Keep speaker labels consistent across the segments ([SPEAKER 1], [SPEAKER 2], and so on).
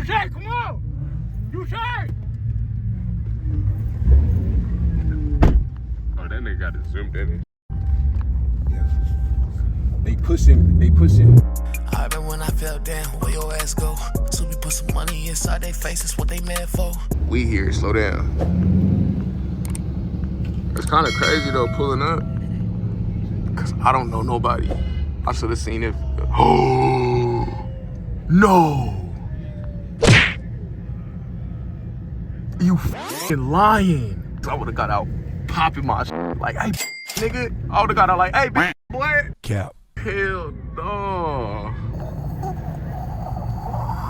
[SPEAKER 1] You say, come on. You say.
[SPEAKER 2] Oh, that nigga got it zoomed in.
[SPEAKER 1] They pushing.
[SPEAKER 3] I remember when I fell down, where your ass go? So we put some money inside their faces, what they mad for?
[SPEAKER 2] We here, slow down. It's kind of crazy though, pulling up. Cause I don't know nobody. I should have seen it. Oh, no. You f***ing lying. I would've got out popping my shit. Like, hey, nigga. I would've got out like, hey, boy.
[SPEAKER 1] Cap.
[SPEAKER 2] Hell no.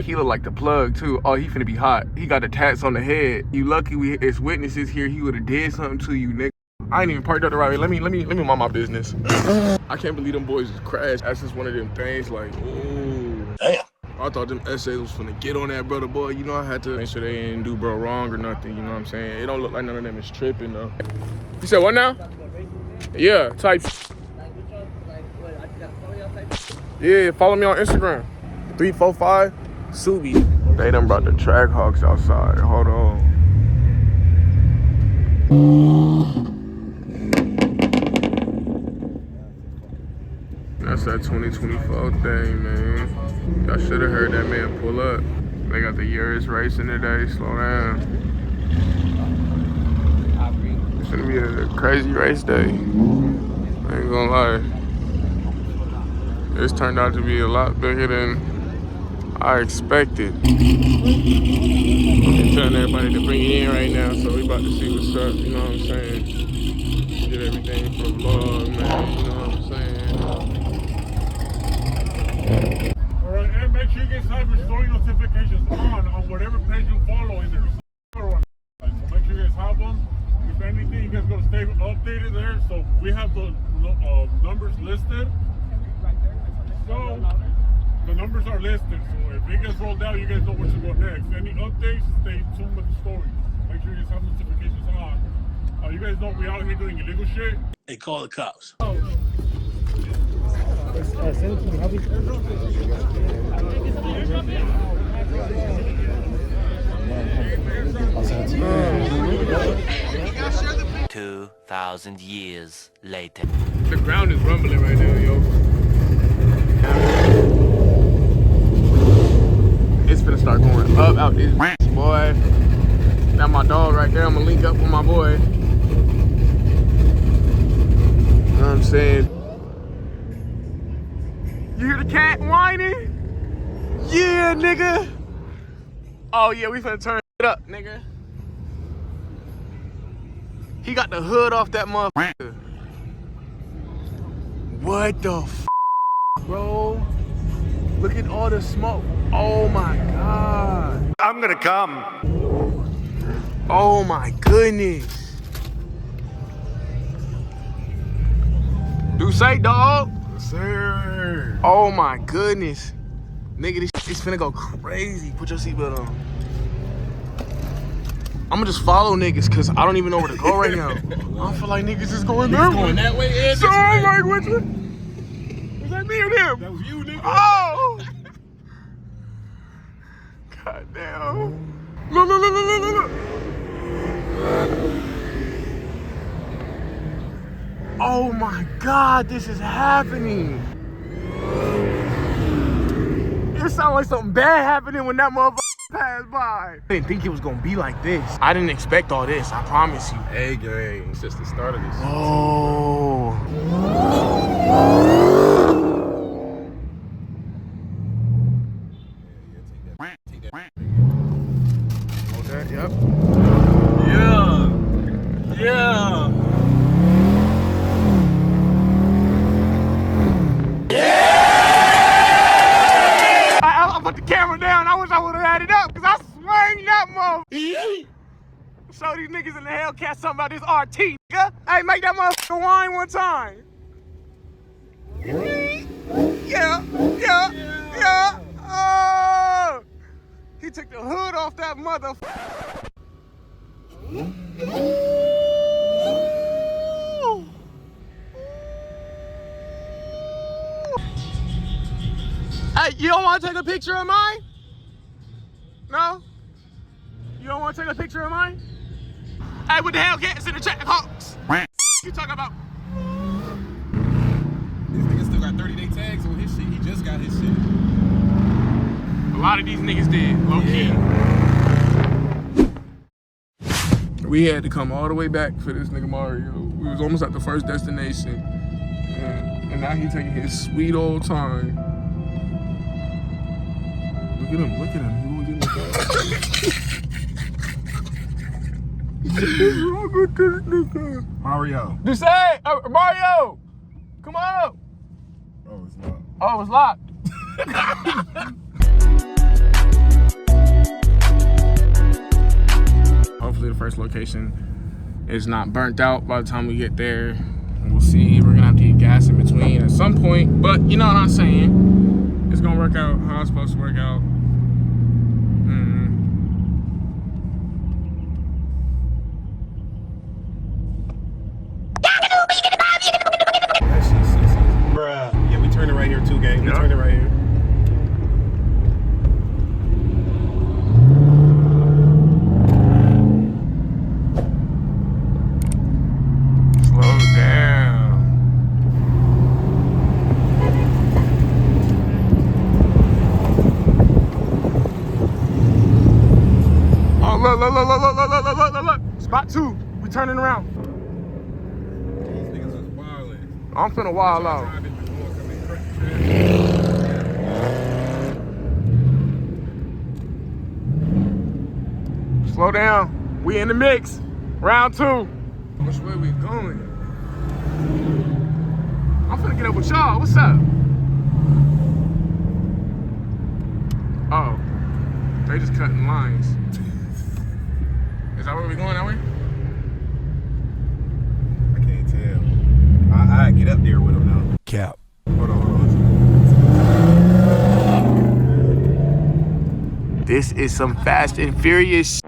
[SPEAKER 2] He look like the plug too. Oh, he finna be hot. He got the tats on the head. You lucky it's witnesses here. He would've did something to you, nigga. I ain't even parked up the right way. Let me mind my business. I can't believe them boys just crashed. That's just one of them things like, ooh. Damn. I thought them essays was finna get on that brother, boy. You know, I had to make sure they didn't do bro wrong or nothing, you know what I'm saying? It don't look like none of them is tripping though. You said what now? Yeah, type. Yeah, follow me on Instagram. 345 Subii. They done brought the track hawks outside. Hold on. That's that 2024 thing, man. Y'all should have heard that man pull up. They got the Urus racing today. Slow down. It's gonna be a crazy race day. I ain't gonna lie. This turned out to be a lot bigger than I expected. I'm telling everybody to bring it in right now, so we about to see what's up, you know what I'm saying? Get everything for the vlog, man, you know what I'm saying?
[SPEAKER 1] Alright, and make sure you guys have your story notifications on whatever page you follow in the one. So make sure you guys have them. If anything, you guys gotta stay updated there. So we have the numbers listed. So the numbers are listed. So if it gets rolled out, you guys know where to go next. Any updates, stay tuned with the story. Make sure you guys have notifications on. You guys know we out here doing illegal shit.
[SPEAKER 3] They call the cops.
[SPEAKER 1] Send it to me. I'll be
[SPEAKER 4] 2,000 years later.
[SPEAKER 2] The ground is rumbling right now, yo. It's finna start going up out this boy. Got my dog right there. I'm gonna link up with my boy. You know what I'm saying? You hear the cat whining? Yeah, nigga. Oh yeah, we finna turn it up, nigga. He got the hood off that motherfucker. What the f, bro? Look at all the smoke. Oh my God.
[SPEAKER 5] I'm gonna come.
[SPEAKER 2] Oh my goodness. Do say, dog?
[SPEAKER 1] sir.
[SPEAKER 2] Oh my goodness. Nigga, this shit's finna go crazy. Put your seatbelt on. I'ma just follow niggas cause I don't even know where to go right now. I don't feel like niggas is going there.
[SPEAKER 1] Going that way, and
[SPEAKER 2] So I'm like, which one? Was that me or them?
[SPEAKER 1] that was you, nigga.
[SPEAKER 2] Oh! God damn. Look, look, look, look, look, look. Oh my God, this is happening. It sounds like something bad happening when that motherfucker passed by. I didn't think it was gonna be like this. I didn't expect all this, I promise you.
[SPEAKER 1] Hey, gang. It's just the start of this.
[SPEAKER 2] Oh. Hold that, yep.
[SPEAKER 1] Yeah. Yeah.
[SPEAKER 2] I put the camera down. I wish I would have had it up because I swung that motherfucker. Show these niggas in the hellcat something about this RT, nigga. Hey, make that motherfucker whine one time. Yeah, yeah, yeah. Oh! He took the hood off that motherfucker. Hey, you don't want to take a picture of mine? No? You don't want to take a picture of mine? Hey, with the hellcats in the track hawks. You talking about?
[SPEAKER 5] This nigga still got 30-day tags on his shit. He just got his shit.
[SPEAKER 2] A lot of these niggas did, low key. We had to come all the way back for this nigga Mario. We was almost at the first destination. And now he taking his sweet old time. Look at him, look at him. He won't get in the car. What's wrong with this nigga?
[SPEAKER 5] Mario.
[SPEAKER 2] Just say, Mario, come on.
[SPEAKER 5] Oh, it's locked.
[SPEAKER 2] Oh, it's locked. Hopefully the first location is not burnt out by the time we get there. We'll see. We're gonna have to get gas in between at some point, but you know what I'm saying. It's gonna work out how it's supposed to work out.
[SPEAKER 5] Bruh. Yeah, we turning right here too, gang. We turning right here.
[SPEAKER 2] Slow down. Oh, look. Spot 2. We turning around.
[SPEAKER 5] These niggas is wildin'.
[SPEAKER 2] I'm finna wild out. Slow down. We in the mix. Round 2. Which way we going? I'm finna get up with y'all. What's up? Oh. They just cutting lines. Is that where we going, that way?
[SPEAKER 5] I can't tell. I get up there with him now. Cap. Hold on.
[SPEAKER 2] This is some Fast and Furious.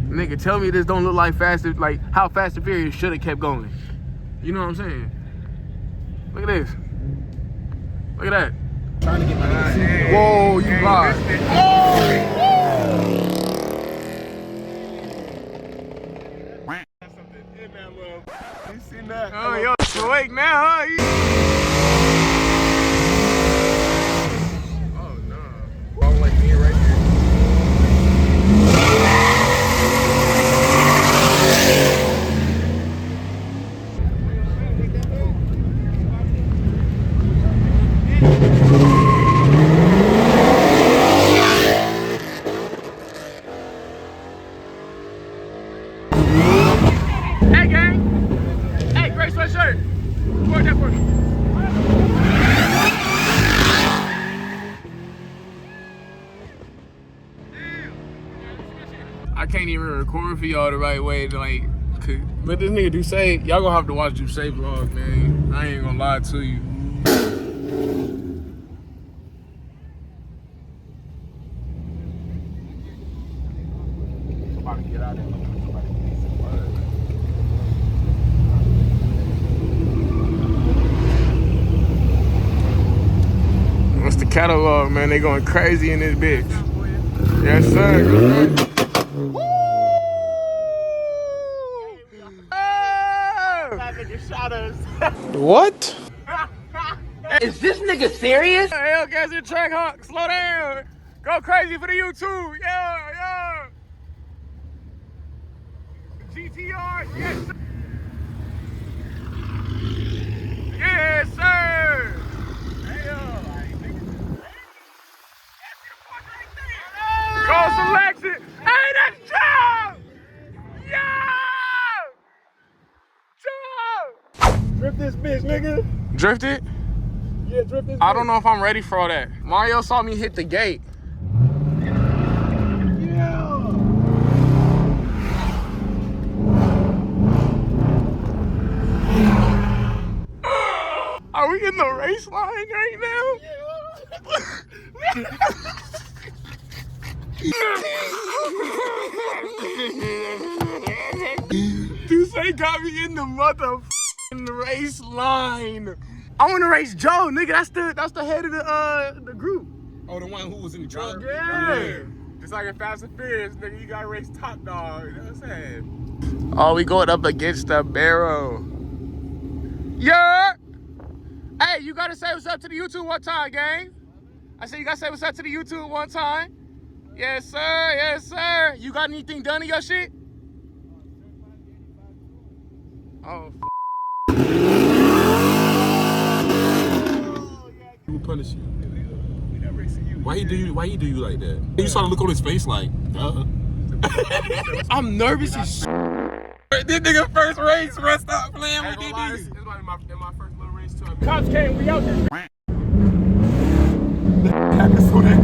[SPEAKER 2] Nigga, tell me this don't look like like how Fast and Furious should have kept going. You know what I'm saying? Look at this. Look at that.
[SPEAKER 5] Trying to get my nigga.
[SPEAKER 2] Whoa, you lied.
[SPEAKER 5] You seen that?
[SPEAKER 2] Oh, yo, awake now, huh?
[SPEAKER 5] Oh, no. I don't like being right here.
[SPEAKER 2] Hey, gang. Hey, gray sweatshirt. Work that for me. I can't even record for y'all the right way to like, but this nigga Duce, y'all gonna have to watch Duce vlog, man. I ain't gonna lie to you.
[SPEAKER 5] Somebody get out of here.
[SPEAKER 2] What's the catalog, man? They going crazy in this bitch. Yes, sir. Woo!
[SPEAKER 6] What?
[SPEAKER 4] Is this nigga serious?
[SPEAKER 2] Hellcats in track hawk. Slow down. Go crazy for the YouTube. Yeah. GTR. Yes, sir. Yes, sir. Go selection. Hey, that's Joe. Yo.
[SPEAKER 5] Drift this bitch, nigga.
[SPEAKER 2] Drift it?
[SPEAKER 5] Yeah, drift this bitch.
[SPEAKER 2] I don't know if I'm ready for all that. Mario saw me hit the gate. Are we in the race line right now? Duce got me in the motherfucking race line. I want to race Joe, nigga. That's the head of the group. Oh, the one who was in the truck?
[SPEAKER 1] Yeah.
[SPEAKER 2] Just like in Fast and Furious, nigga, you gotta race top dog. You know what I'm saying? Oh, we going up against the barrel. Yeah. Hey, you gotta say what's up to the YouTube one time, gang. I said you gotta say what's up to the YouTube one time. Yes, sir. Yes, sir. You got anything done in your shit? Oh,
[SPEAKER 5] Who will punish you? Why he do you like that? You saw the look on his face like,
[SPEAKER 2] I'm nervous as shit.
[SPEAKER 5] This nigga first race, rest stop playing with these niggas.
[SPEAKER 2] It's probably my first little race too. Cops came, we out there.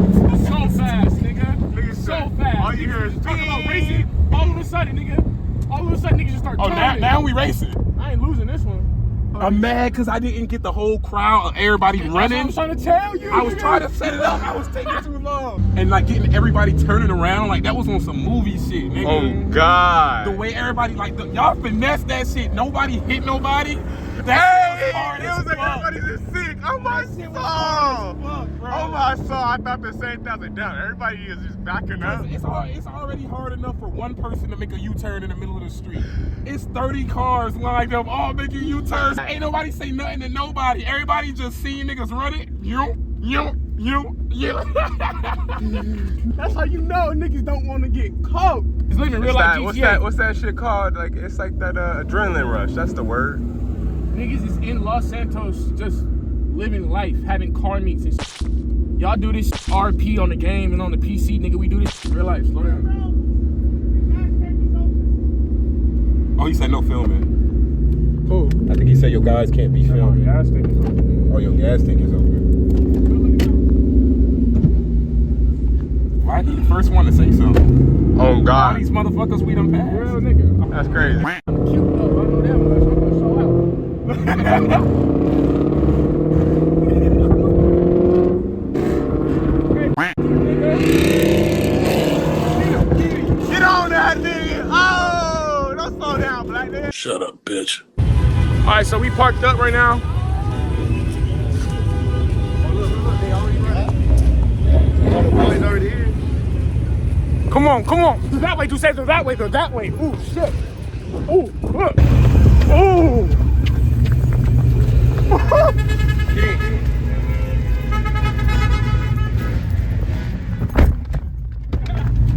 [SPEAKER 2] So fast, nigga. So fast.
[SPEAKER 1] All you hear is
[SPEAKER 2] talking about racing. All of a sudden, niggas just start
[SPEAKER 5] Oh, now we racing.
[SPEAKER 2] I ain't losing this one.
[SPEAKER 5] I'm mad because I didn't get the whole crowd, everybody running.
[SPEAKER 2] That's what I'm trying to tell you.
[SPEAKER 5] I was trying to set it up. I was taking too long. And like getting everybody turning around, like that was on some movie shit, nigga.
[SPEAKER 2] Oh, God.
[SPEAKER 5] The way everybody, like, y'all finesse that shit. Nobody hit nobody. That shit was hard as fuck.
[SPEAKER 1] everybody's just sick. Oh my soul. Oh my soul. I thought the same thing. Damn, everybody is just backing up.
[SPEAKER 5] It's already hard enough for one person to make a U-turn in the middle of the street. It's 30 cars lined up, all making U-turns. Ain't nobody say nothing to nobody. Everybody just seeing niggas running. You.
[SPEAKER 2] That's how you know niggas don't want to get caught. It's living real life GTA.
[SPEAKER 6] What's that shit called? Like, it's like that adrenaline rush. That's the word.
[SPEAKER 2] Niggas is in Los Santos just living life, having car meets and shit. Y'all do this RP on the game and on the PC, nigga. We do this in real life. Slow down.
[SPEAKER 5] Oh, he said no filming.
[SPEAKER 2] Who?
[SPEAKER 5] I think he said your guys can't be filming.
[SPEAKER 2] Gas tank is open.
[SPEAKER 5] Oh, your gas tank is open. Why is he the first one to say something?
[SPEAKER 6] Oh,
[SPEAKER 2] All
[SPEAKER 6] God.
[SPEAKER 2] these motherfuckers we done passed. Real nigga.
[SPEAKER 6] That's crazy.
[SPEAKER 2] I'm cute though. I know that much. I'm gonna show out.
[SPEAKER 1] Get on that nigga. Oh, don't slow down, black nigga.
[SPEAKER 5] Shut up, bitch.
[SPEAKER 2] All right, so we parked up right now. Come on. Do that way, Duce. Do that way, go that way. Ooh, shit. Ooh, look. Ooh.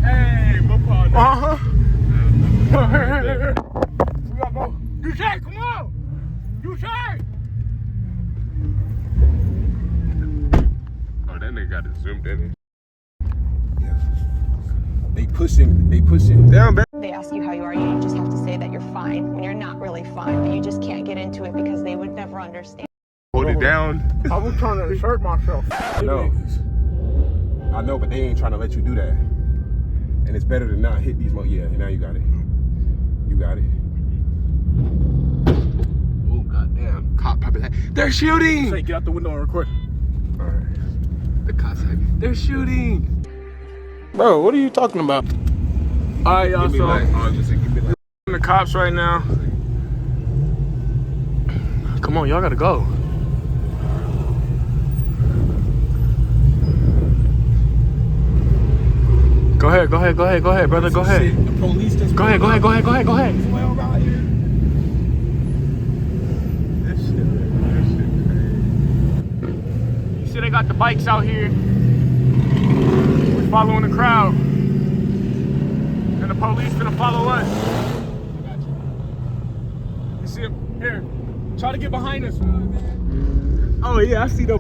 [SPEAKER 1] Hey, mopar.
[SPEAKER 2] Uh-huh. We gotta go. Duce, come on. Duce.
[SPEAKER 6] Oh, that nigga got it zoomed in.
[SPEAKER 5] They pushing.
[SPEAKER 6] Damn, man.
[SPEAKER 7] They ask you how you are, you just have to say that you're fine when you're not really fine, but you just can't get into it because they would never understand.
[SPEAKER 6] Hold it down.
[SPEAKER 2] I was trying to assert myself.
[SPEAKER 5] I know, but they ain't trying to let you do that. And it's better to not hit these Yeah, now you got it. You got it.
[SPEAKER 2] Oh, goddamn. Cop popping that. They're shooting! Say, get out the window and record.
[SPEAKER 5] All right.
[SPEAKER 2] The cops have you. They're shooting! Bro, what are you talking about? Alright, y'all, so the cops right now. Come on, y'all gotta go. Go ahead, brother, go ahead.
[SPEAKER 5] The police just
[SPEAKER 2] Go ahead.
[SPEAKER 5] Well, right here.
[SPEAKER 6] This shit crazy.
[SPEAKER 2] You see they got the bikes out here. We're following the crowd. And the police gonna follow us. You see them? Here. Try to get behind us. Oh yeah, I see the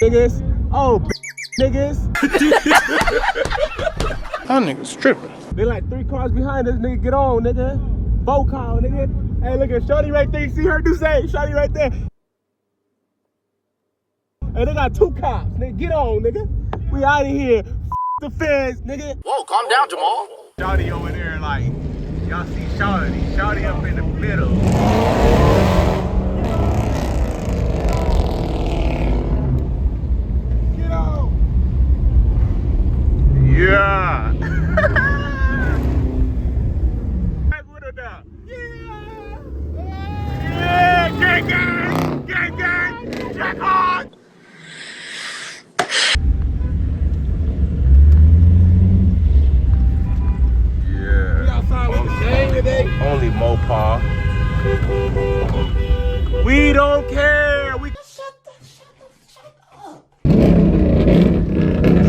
[SPEAKER 2] niggas. Oh niggas.
[SPEAKER 8] That nigga's tripping.
[SPEAKER 2] They like 3 cars behind us, nigga. Get on, nigga. 4 cars, nigga. Hey, look at Shorty right there. You see her? Do say, Shorty right there. Hey, they got 2 cops, nigga. Get on, nigga. We out of here. The feds, nigga.
[SPEAKER 3] Whoa, calm down, Jamal.
[SPEAKER 6] Shawty over there, like, y'all see Shawty. Shawty up in the middle.
[SPEAKER 5] Get out.
[SPEAKER 6] Yeah.
[SPEAKER 1] Yeah, gang, jack on.
[SPEAKER 6] We don't care. We
[SPEAKER 2] It's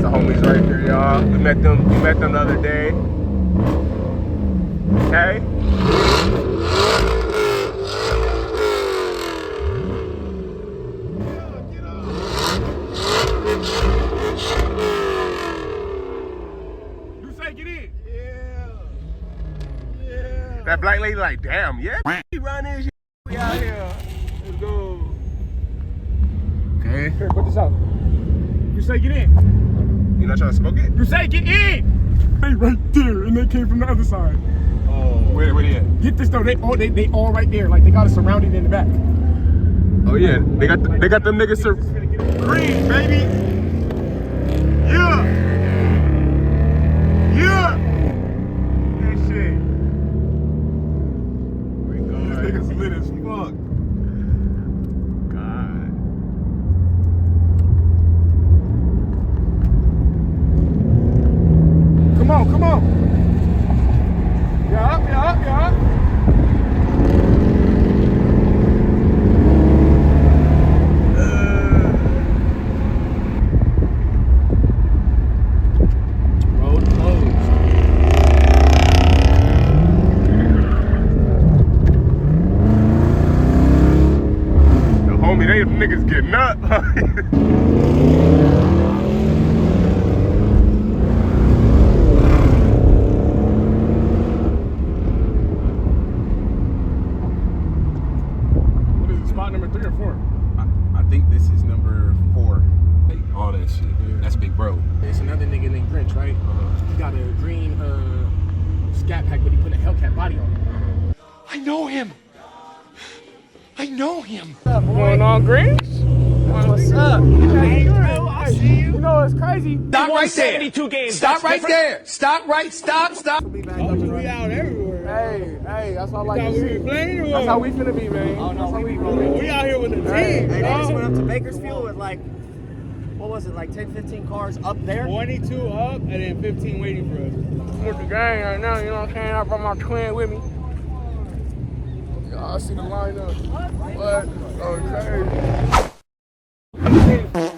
[SPEAKER 2] the homies right here, y'all. We met them the other day. Okay.
[SPEAKER 5] You say get in.
[SPEAKER 2] That black lady like, damn, yeah. We run this shit. We out here. Let's go. Okay.
[SPEAKER 5] Here, put this out. You say get in.
[SPEAKER 2] You not trying to smoke it?
[SPEAKER 5] You say get in. They right there, and they came from the other side.
[SPEAKER 2] Oh. Where they at?
[SPEAKER 5] Get this though. They all right there. Like they got us surrounded in the back.
[SPEAKER 2] Oh yeah. They got them niggas
[SPEAKER 6] green, baby. Yeah. Yeah. That shit.
[SPEAKER 5] These niggas lit as fuck.
[SPEAKER 2] God.
[SPEAKER 5] Come on, come on. Yeah.
[SPEAKER 2] Road closed. The homie, they niggas getting up.
[SPEAKER 5] What is it, spot number 3 or 4?
[SPEAKER 2] I think this is number 4. All that shit. That's big bro.
[SPEAKER 5] There's another nigga named Grinch, right? He got a green scat pack, but he put a hellcat body on it.
[SPEAKER 3] I know him. I know him.
[SPEAKER 5] What's going on, Grinch? What's up? Hey, bro, I see you. You know, it's crazy.
[SPEAKER 4] Stop right there. Stop right there. Stop.
[SPEAKER 5] We out everywhere. Hey, that's all I like to see. That's how we finna be, man. Oh, no, we out here with the team.
[SPEAKER 8] Hey, they just went up to Bakersfield with like, what was it, like 10, 15 cars up there?
[SPEAKER 5] 22 up and then 15 waiting for us. I'm with the gang right now, you know what I'm saying? I brought my twin with me. Y'all see the lineup. What? Okay.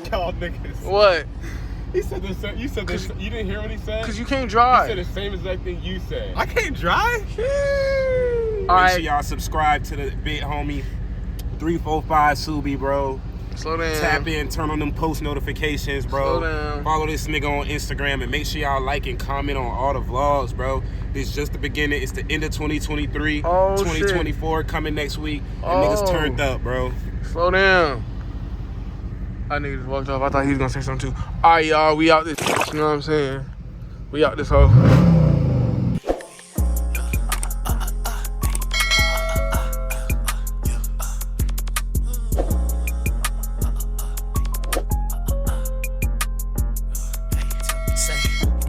[SPEAKER 2] Y'all niggas.
[SPEAKER 5] What?
[SPEAKER 2] He said the same. You said this. You didn't hear what he said?
[SPEAKER 5] Because you can't
[SPEAKER 2] He
[SPEAKER 5] drive.
[SPEAKER 2] said the same exact thing you said.
[SPEAKER 6] I can't drive.
[SPEAKER 5] All
[SPEAKER 6] Make
[SPEAKER 5] right.
[SPEAKER 6] sure y'all subscribe to the big homie 345 Subii, bro.
[SPEAKER 5] Slow down.
[SPEAKER 6] Tap in, turn on them post notifications, bro.
[SPEAKER 5] Slow down.
[SPEAKER 6] Follow this nigga on Instagram and make sure y'all like and comment on all the vlogs, bro. It's just the beginning. It's the end of 2023.
[SPEAKER 5] Oh,
[SPEAKER 6] 2024 coming next week. And
[SPEAKER 5] Oh.
[SPEAKER 6] niggas turned up, bro.
[SPEAKER 5] Slow down. That nigga just walked off. I thought he was gonna say something too. All right, y'all. We out this. You know what I'm saying? We out this hoe.